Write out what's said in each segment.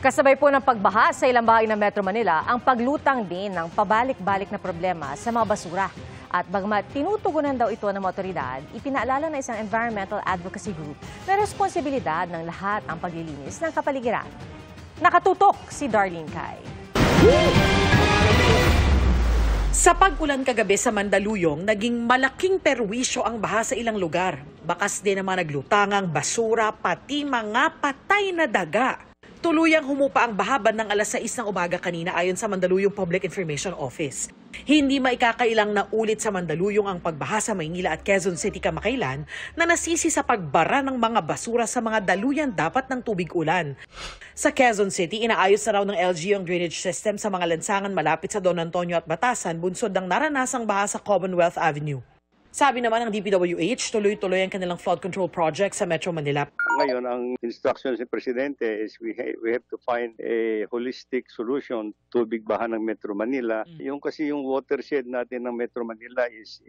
Kasabay po ng pagbaha sa ilang bahagi ng Metro Manila, ang paglutang din ng pabalik-balik na problema sa mga basura. At bagamat tinutugunan daw ito ng mga otoridad, ipinaalala na isang environmental advocacy group na responsibilidad ng lahat ang paglilinis ng kapaligiran. Nakatutok si Darlene Kai. Sa pag-ulan kagabi sa Mandaluyong, naging malaking perwisyo ang baha sa ilang lugar. Bakas din naman naglutangang basura, pati mga patay na daga. Tuluyang humupa ang baha bandang alas 6 ng umaga kanina ayon sa Mandaluyong Public Information Office. Hindi maikakailang na ulit sa Mandaluyong ang pagbaha sa Maynila at Quezon City kamakailan na nasisi sa pagbara ng mga basura sa mga daluyan dapat ng tubig ulan. Sa Quezon City, inaayos na raw ng LGU ang drainage system sa mga lansangan malapit sa Don Antonio at Batasan, bunsod ng naranasang baha sa Commonwealth Avenue. Sabi naman ng DPWH, tuloy-tuloy ang kanilang flood control project sa Metro Manila. Ngayon, ang instruction si Presidente is we have to find a holistic solution tubig baha ng Metro Manila. Yung kasi yung watershed natin ng Metro Manila is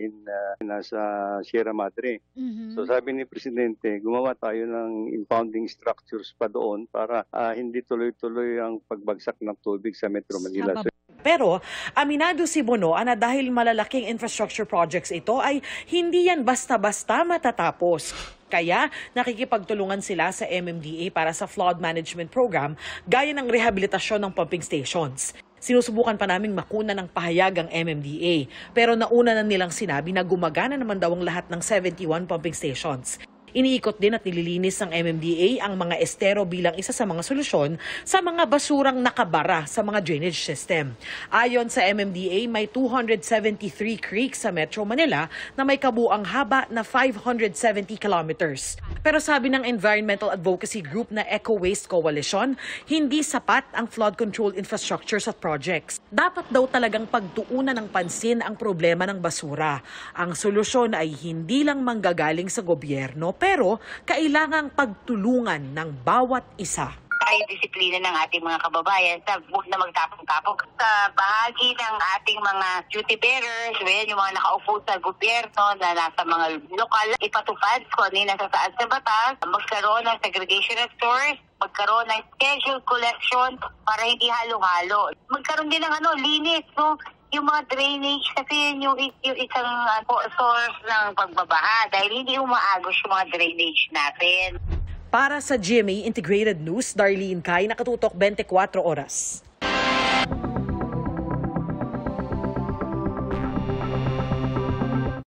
nasa Sierra Madre. So sabi ni Presidente, gumawa tayo ng impounding structures pa doon para hindi tuloy-tuloy ang pagbagsak ng tubig sa Metro Manila. Pero aminado si Bono na dahil malalaking infrastructure projects ito ay hindi yan basta-basta matatapos. Kaya nakikipagtulungan sila sa MMDA para sa flood management program gaya ng rehabilitasyon ng pumping stations. Sinusubukan pa naming makuna ng pahayag ang MMDA pero nauna na nilang sinabi na gumagana naman daw ang lahat ng 71 pumping stations. Iniikot din at nililinis ng MMDA ang mga estero bilang isa sa mga solusyon sa mga basurang nakabara sa mga drainage system. Ayon sa MMDA, may 273 creeks sa Metro Manila na may kabuang haba na 570 kilometers. Pero sabi ng environmental advocacy group na Eco Waste Coalition, hindi sapat ang flood control infrastructures at projects. Dapat daw talagang pagtuunan ng pansin ang problema ng basura. Ang solusyon ay hindi lang manggagaling sa gobyerno, pero kailangang pagtulungan ng bawat isa. Ay disiplina ng ating mga kababayan sa huwag na magtapong-tapong sa bahagi ng ating mga duty bearers, yung mga nakaupo sa gobyerno na nasa mga lokal, ipatupad kung ano yung nasasaad sa batas, magkaroon ng segregation of stores, magkaroon ng scheduled collection para hindi halo-halo. Magkaroon din ng linis, no? Yung mga drainage kasi yung isang source ng pagbabaha dahil hindi umaagos yung mga drainage natin. Para sa GMA Integrated News, Darlene Kai, nakatutok 24 oras.